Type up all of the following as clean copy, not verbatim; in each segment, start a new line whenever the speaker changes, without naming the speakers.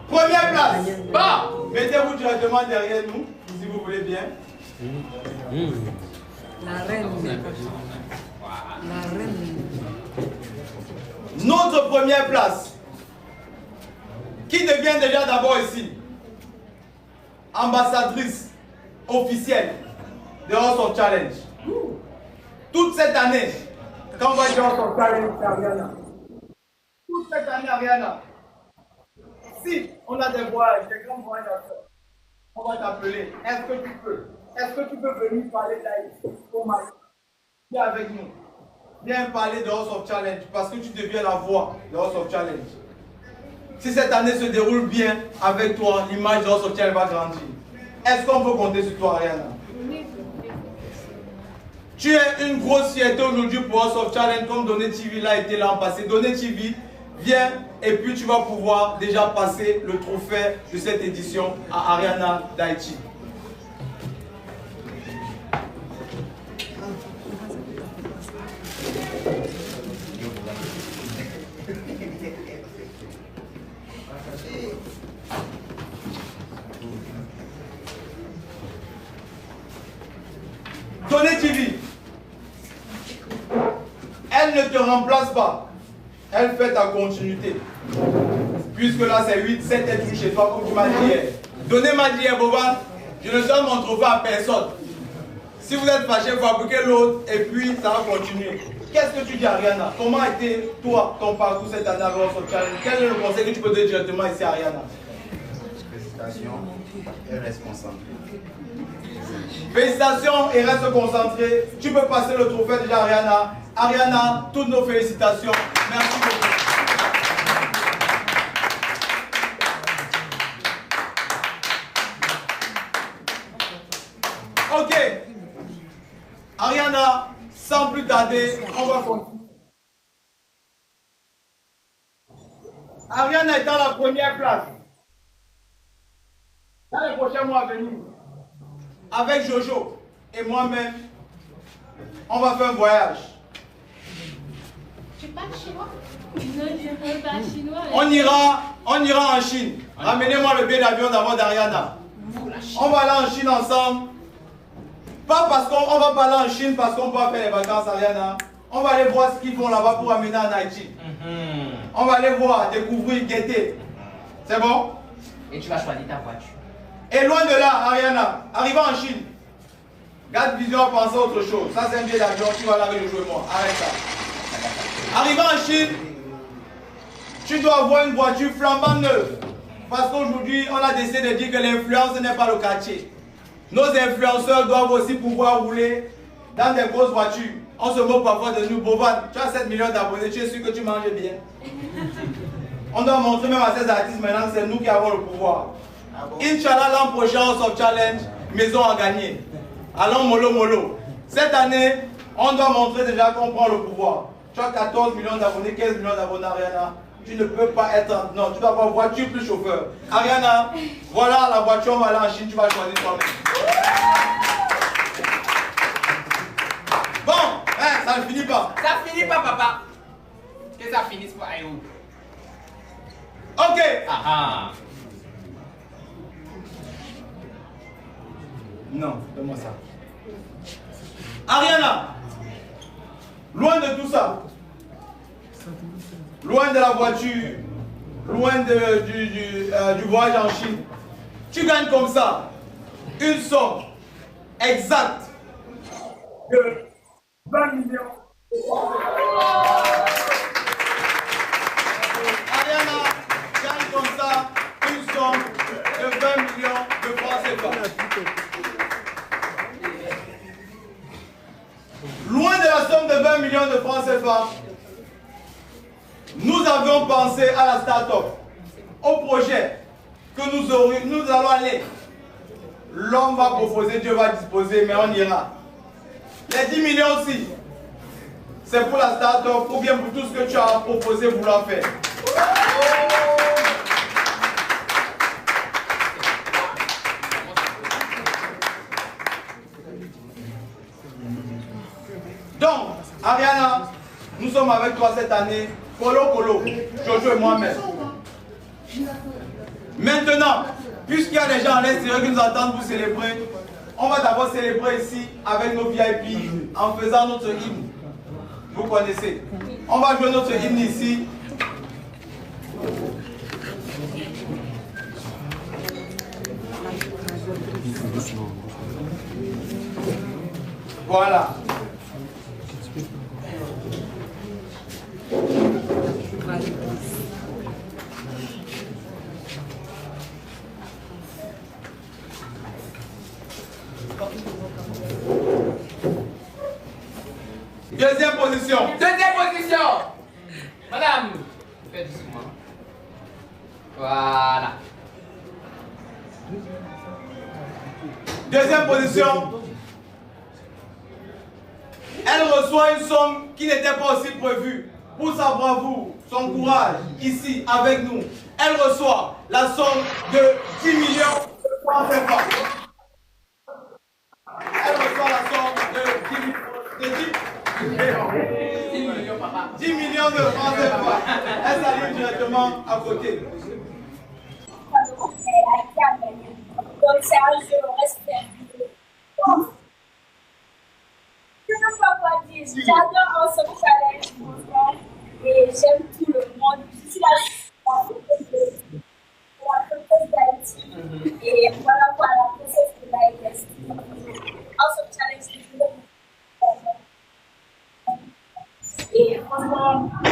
Première place. Bah, mettez-vous directement derrière nous, si vous voulez bien.
La reine. La reine.
Notre première place. Qui devient déjà d'abord ici ambassadrice officielle de House of Challenge. Toute cette année, quand on va dire House of Challenge, c'est Ariana. Toute cette année, Ariana. Si on a des voyages, des grands voyages à faire, on va t'appeler. Est-ce que tu peux? Est-ce que tu peux venir parler live au Mali? Viens avec nous. Viens parler de House of Challenge parce que tu deviens la voix de House of Challenge. Si cette année se déroule bien avec toi, l'image de House of Challenge va grandir. Est-ce qu'on peut compter sur toi, Ariana? Tu es une grosse fierté aujourd'hui pour House of Challenge comme Donné TV l'a été l'an passé. Donné TV, viens et puis tu vas pouvoir déjà passer le trophée de cette édition à Ariana d'Haïti. Donné TV, elle ne te remplace pas, elle fait ta continuité. Puisque là c'est 8, 7 êtres chez toi comme tu m'as dit hier. Donné m'a dit hier, Boba, je ne donne mon trophée à personne. Si vous êtes fâché, fabriquez l'autre et puis ça va continuer. Qu'est-ce que tu dis, Ariana? Comment a été toi, ton parcours cette année avec House of Challenge? Quel est le conseil que tu peux donner directement ici à Ariana?
Félicitations et reste concentré.
Félicitations et reste concentré. Tu peux passer le trophée déjà, Ariana. Ariana, toutes nos félicitations. Merci beaucoup. Ok. Ariana, sans plus tarder, on va continuer. Ariana est dans la première place. Dans les prochains mois à venir, avec Jojo et moi-même, on va faire un voyage.
Tu parles chinois? Non, je ne parle pas chinois.
On ira en Chine. Ramenez-moi le billet d'avion d'abord d'Ariana. On va aller en Chine ensemble. Pas parce qu'on va pas aller en Chine parce qu'on peut faire les vacances, Ariana. On va aller voir ce qu'ils font là-bas pour amener en Haïti. On va aller voir, découvrir, guetter. C'est bon?
Et tu vas choisir ta voiture.
Et loin de là, Ariana, arrivant en Chine, garde vision à penser à autre chose. Ça, c'est un billet d'avion, tu vas là avec Jojo et moi. Arrête ça. Arrivant en Chine, tu dois avoir une voiture flambant neuve. Parce qu'aujourd'hui, on a décidé de dire que l'influence n'est pas le quartier. Nos influenceurs doivent aussi pouvoir rouler dans des grosses voitures. On se moque parfois de nous. Boban, tu as 7 millions d'abonnés, tu es sûr que tu manges bien. On doit montrer même à ces artistes maintenant que c'est nous qui avons le pouvoir. Inch'Allah, l'an prochain, House of Challenge, maison à gagner. Allons mollo mollo. Cette année, on doit montrer déjà qu'on prend le pouvoir. Tu as 14 millions d'abonnés, 15 millions d'abonnés, Ariana. Tu ne peux pas être... Non, tu dois avoir voiture plus chauffeur. Ariana, voilà la voiture, on va aller en Chine, tu vas choisir toi-même. Bon, hein, ça ne finit pas.
Ça finit pas, papa. Que ça finisse pas, où?
Ok.
Ah ah.
Non, donne-moi ça. Ariana, loin de tout ça, loin de la voiture, loin du voyage en Chine, tu gagnes comme ça une somme exacte de 20 millions. Ariana gagne comme ça une somme de 20 millions de francs CFA. Loin de la somme de 20 millions de francs CFA, nous avions pensé à la start-up, au projet que nous allons aller. L'homme va proposer, Dieu va disposer, mais on ira. Les 10 millions aussi, c'est pour la start-up ou bien pour tout ce que tu as proposé vouloir faire. Donc, Ariana, nous sommes avec toi cette année, Colo Colo, Jojo et moi-même. Maintenant, puisqu'il y a des gens à l'extérieur qui nous attendent pour célébrer, on va d'abord célébrer ici avec nos VIP en faisant notre hymne. Vous connaissez. On va jouer notre hymne ici. Voilà. Deuxième position.
Deuxième position. Madame. Faites doucement. Voilà.
Deuxième position. Elle reçoit une somme qui n'était pas aussi prévue pour sa bravoure, son courage, ici, avec nous. Elle reçoit la somme de 10 millions de francs CFA. Elle reçoit la somme de 10 millions de francs CFA. Elle s'aligne directement à côté.
Donc c'est un jeu respect. Je ne peux pas dire, j'adore Awesome Challenge et j'aime tout le monde. Je suis la princesse d'Haïti et voilà quoi la princesse de l'Haïti. Awesome Challenge, et franchement, tout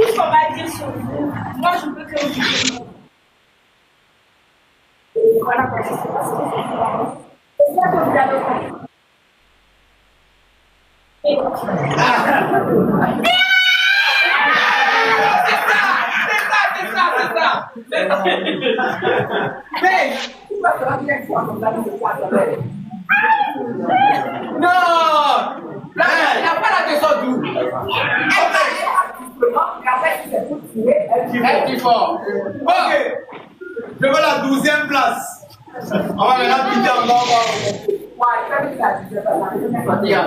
ce qu'on va dire sur vous, moi je peux que vous dire. Voilà quoi, je sais pas ce que c'est ça que vous avez compris.
C'est ça. Mais, non, il n'y a pas la question d'où. Elle est fort.
Ok. Je veux la 12e place. On va la quitter encore.
Ou bien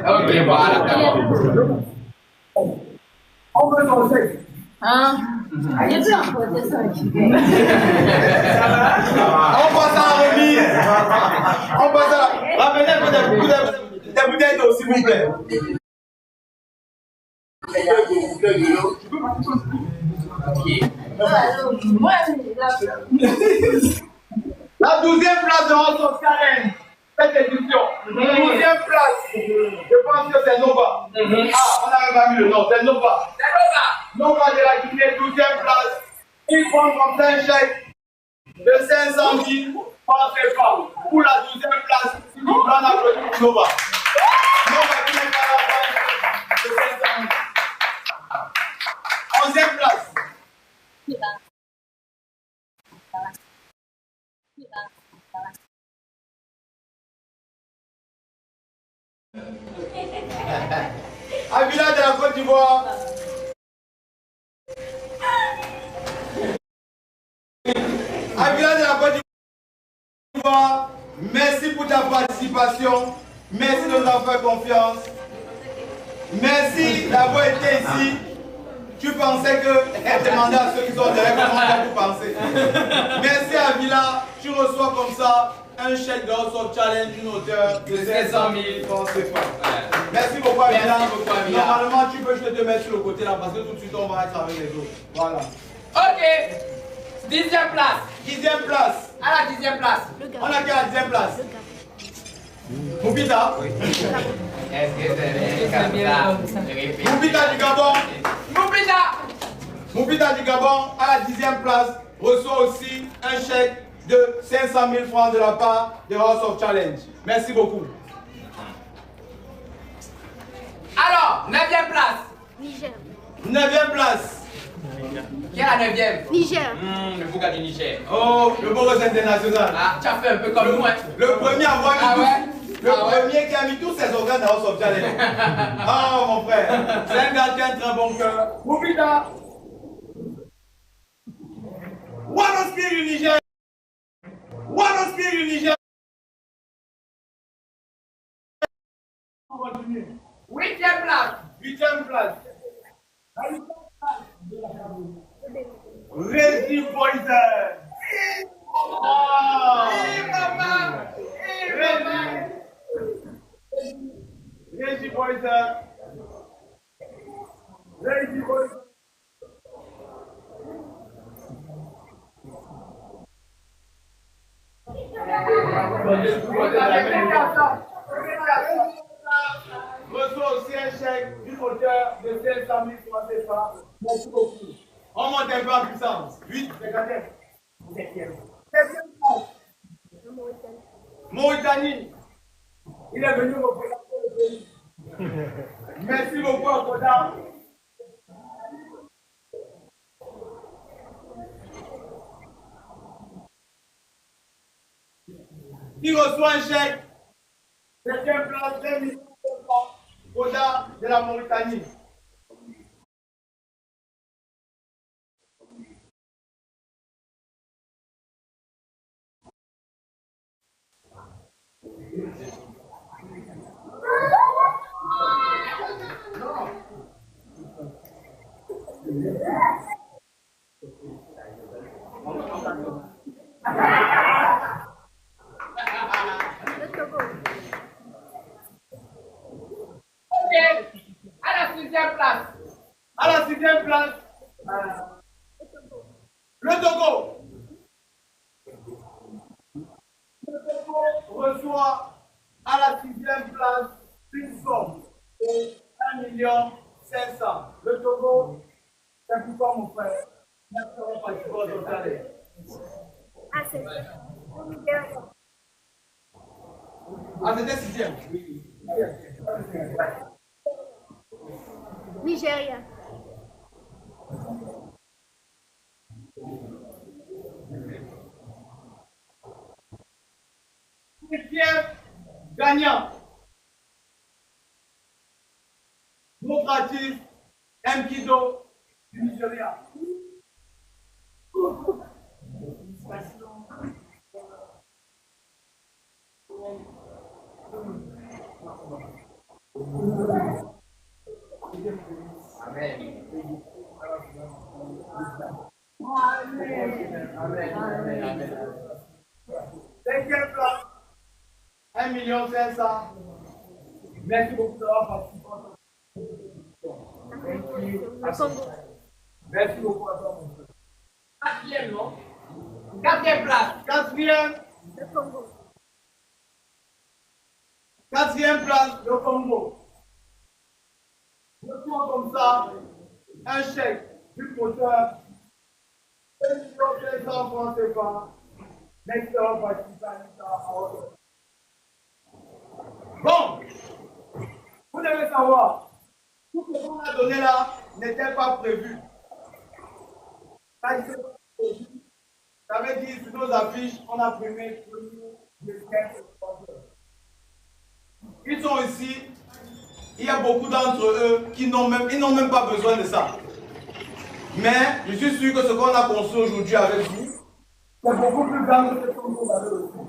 ok, voilà, d'accord.
On veut manger.
Hein?
On passe à la remise. On passe à la... Ramenez des bouteilles d'eau, s'il vous plaît. La 12e place de Awesome Challenge, cette édition. 12e place, je pense que c'est Nova. Ah, on n'avait pas mis le nom, c'est Nova. Nova de la Guinée, 12e place. Ils prennent comme ça un chèque de 500 000 francs CFA pour la 12e place. Si vous voulez en applaudir pour Nova. Nova qui n'est pas la fin de 500 000. 11e place. Avila de la Côte d'Ivoire. Avila de la Côte d'Ivoire, merci pour ta participation. Merci de nous avoir fait confiance. Merci d'avoir été ici. Tu pensais qu'elle demandait à ceux qui sont derrière comment vous pensez. Merci Avila, tu reçois comme ça un chèque de Awesome Challenge d'une hauteur de 500 000 francs CFA. Merci beaucoup Avila. Normalement tu peux juste te mettre sur le côté là parce que tout de suite on va être avec les autres. Voilà.
Ok. 10e place.
10e place.
À la 10e place.
On a qui à la 10e place? Moupita.
Est-ce que c'est bien comme ça?
Moupita du Gabon.
Moupita.
Moupita du Gabon, à la 10e place, reçoit aussi un chèque de 500 000 francs de la part de Awesome Challenge. Merci beaucoup.
Alors, 9e place.
Niger.
9e place.
Qui est la 9e?
Niger.
Le Bouga du Niger.
Oh, le Boros International.
Ah, tu as fait un peu comme nous, hein?
Le premier à avoir mis
Ah
tous-
ouais?
Le premier qui a mis tous ses organes dans Awesome Challenge. Oh mon frère, c'est un gars qui a un très bon cœur. Moupita. One Spirit du Niger. One Spirit du Niger.
8e place.
8e place. Reggie Poison. Oh. Reggie Poison. Reggie Poison. Reçoit aussi un chèque d'une hauteur de 500 000 francs CFA. Merci beaucoup. On monte un peu en puissance. 8, regardez. 7e. 7e. Mauritanie. Il est venu représenter le pays. Merci beaucoup à Koda. Qui reçoit un chèque, septième place, 2 millions de francs, Koda de la Mauritanie.
À la 6e place.
À la 6e place, le Togo. Le Togo reçoit à la 6e place une somme de 1 500 000. Le Togo, c'est pourquoi mon frère, merci d'avoir participé au total.
Ah, c'est
Ah, c'était 6e.
Nigeria.
Septième gagnant. Notre artiste Mkido du Nigeria. Cinquième place, 1 500 000. Merci beaucoup d'avoir participé. Merci beaucoup à toi, mon frère.
4e, non? 4e place.
4e.
Le Congo.
4e place, le Congo. Je prends comme ça un chèque du porteur 2 500 francs CFA. Merci d'avoir participé à l'État. Bon, vous devez savoir, tout ce qu'on a donné là n'était pas prévu. Ça veut dire sur nos affiches, on a primé le 15 sponsors. Ils sont ici, il y a beaucoup d'entre eux qui n'ont même pas besoin de ça. Mais je suis sûr que ce qu'on a construit aujourd'hui avec vous, c'est beaucoup plus grand que ce qu'on vous avez aussi.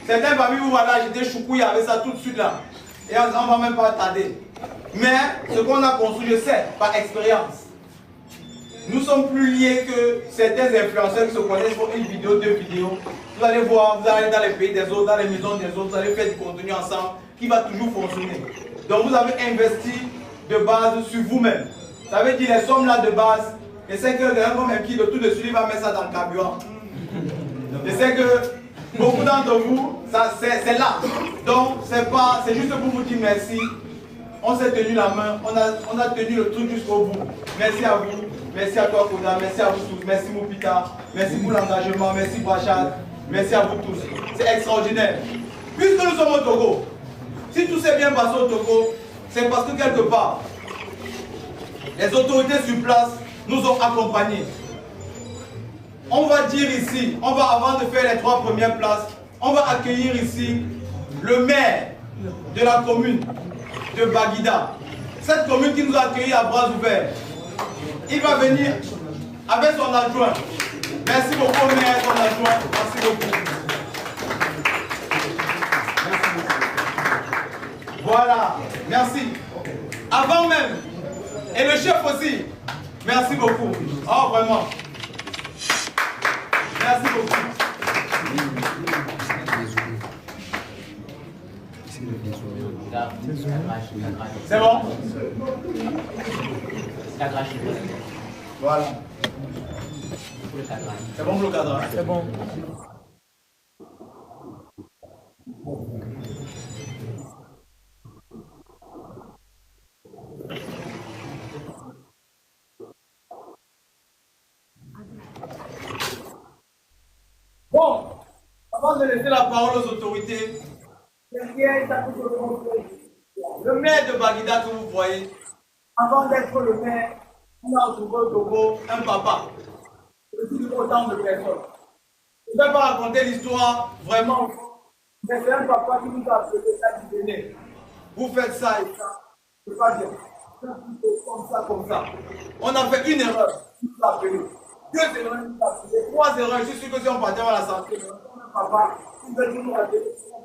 Certains parmi vous, voilà, j'étais choucouille avec ça tout de suite là. Et on ne va même pas tarder. Mais ce qu'on a construit, je sais, par expérience. Nous sommes plus liés que certains influenceurs qui se connaissent pour une vidéo, 2 vidéos. Vous allez voir, vous allez dans les pays des autres, dans les maisons des autres, vous allez faire du contenu ensemble qui va toujours fonctionner. Donc vous avez investi de base sur vous-même. Ça veut dire les sommes là de base. Et c'est que comme un qui de tout de suite, il va mettre ça dans le carburant. Je sais que beaucoup d'entre vous, c'est là. Donc c'est juste pour vous dire merci. On s'est tenu la main, on a tenu le truc jusqu'au bout. Merci à vous, merci à toi Koda, merci à vous tous, merci Moupita, merci pour l'engagement, merci Brachad, merci à vous tous. C'est extraordinaire. Puisque nous sommes au Togo, si tout s'est bien passé au Togo, c'est parce que quelque part, les autorités sur place nous ont accompagnés. On va dire ici, avant de faire les 3 premières places, on va accueillir ici le maire de la commune de Baguida. Cette commune qui nous a accueillis à bras ouverts. Il va venir avec son adjoint. Merci beaucoup, maire, son adjoint. Merci beaucoup. Voilà, merci. Avant même Et le chef aussi. Merci beaucoup. Oh, vraiment. Merci beaucoup. C'est bon? Voilà. C'est bon pour le cadran?
C'est bon.
Bon, avant de laisser la parole aux autorités, le maire de Baguida que vous voyez, avant d'être le maire, on a trouvé au Togo un papa. Aussi autant de personnes. Je ne vais pas raconter l'histoire vraiment, mais c'est un papa qui nous a appelé ça du Bénin. Vous faites ça et ça, c'est pas bien. Comme ça. On a fait une erreur, il nous a appelé. 2 erreurs, il nous a appelé. 3 erreurs, je suis sûr que si on partait à la santé, un papa, il veut toujours appeler,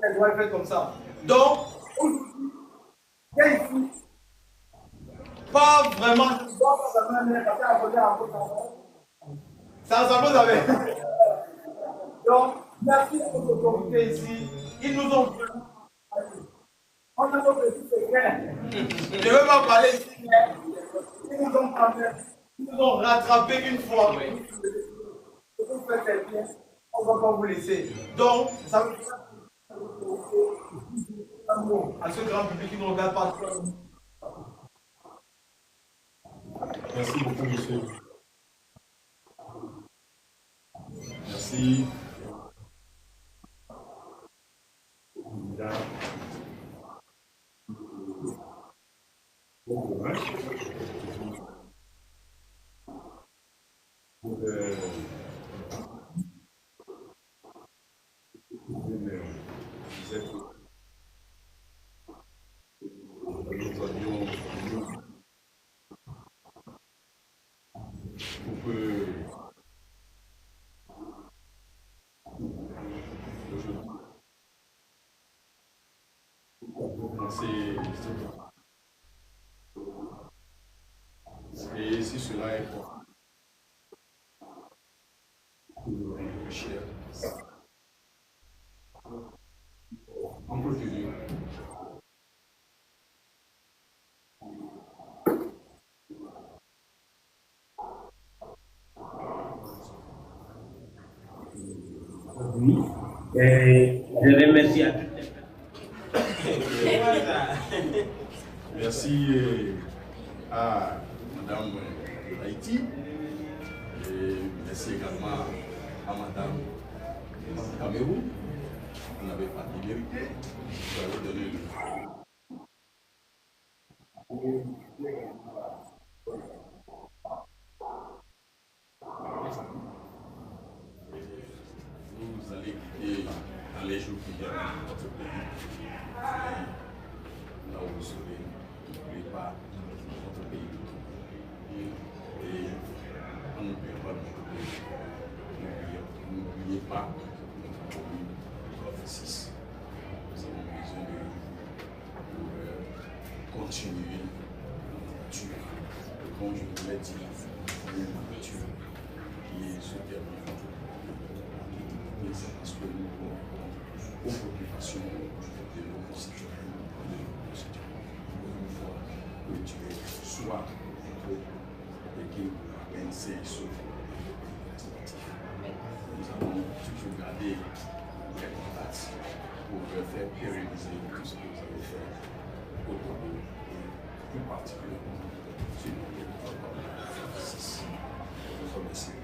on doit faire comme ça. Donc, aujourd'hui, il y a ici, pas vraiment, ça s'impose avec. Donc, merci aux autorités ici. Ils nous ont vraiment. On a notre petit secret. Je ne veux pas parler ici, mais ils nous ont parlé. Ils nous ont rattrapé une fois. Vous faites bien, on ne va pas vous laisser. Donc, ça veut dire à ce grand public qui ne regarde pas.
Merci beaucoup, monsieur. Merci. Bon courage. Vous êtes nous avions pour que pour commencer et si cela est pour réfléchir on continue.
Oui, je remercie à toutes les
Merci à Madame Haïti et merci également à Madame Cameroun. On n'avait pas de mérité. Vous avez donné le. Vous allez quitter dans les jours qui viennent notre pays. Là où vous serez, n'oubliez pas notre pays. Et on n'oublie pas notre pays. N'oubliez pas notre commune de 6. Nous avons besoin de vous pour continuer notre nature. Comme je vous l'ai dit, une nature qui se termine. Et c'est parce que nous avons aux préoccupations de nos concitoyens, de nos concitoyens. Une fois que tu es soit pour l'équipe organiser sur sportif, nous allons toujours garder les contacts pour faire pérenniser tout ce que vous avez fait au Togo et plus particulièrement sur le territoire de 6. Je vous remercie.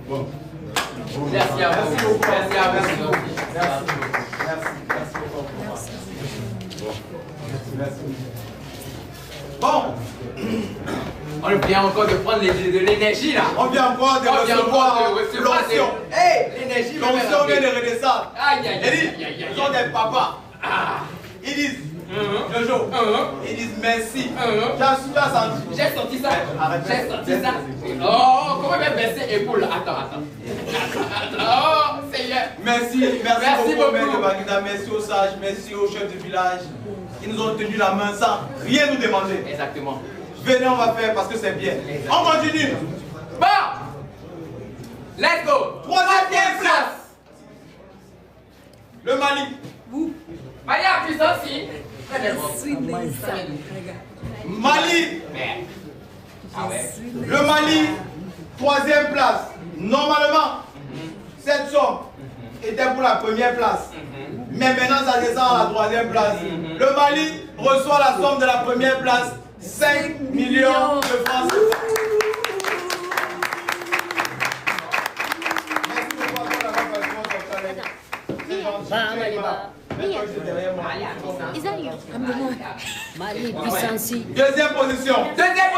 Bon.
Merci à vous. Merci à vous.
Bon,
On vient encore de prendre de l'énergie là.
on vient encore de recevoir l'onction.
Hey, l'énergie.
L'onction vient de redescendre.
Aïe, aïe,
Ils
aïe,
disent,
aïe, aïe,
ils sont des papas.
Ah.
Ils disent, Jojo, ils disent merci. Tu as senti?
J'ai sorti ça.
Arrête.
J'ai sorti ça. Oh, comment même baisser épaule? Attends. Oh, Seigneur.
Merci beaucoup, maître de Baguida. Merci aux sages, merci aux chefs du village. Ils nous ont tenu la main sans rien nous demander.
Exactement.
Venez, on va faire parce que c'est bien. On continue.
Bon. Let's go. Troisième place.
Le Mali.
Maria puissance ici.
Mali.
Merde. Ah ouais.
Le Mali, troisième place. Normalement, cette somme était pour la première place. Mais maintenant, ça descend à la troisième place. Le Mali reçoit la somme de la première place, 5 millions de francs. Merci beaucoup à toi d'avoir
Mali puissance.
Deuxième position.
Deuxième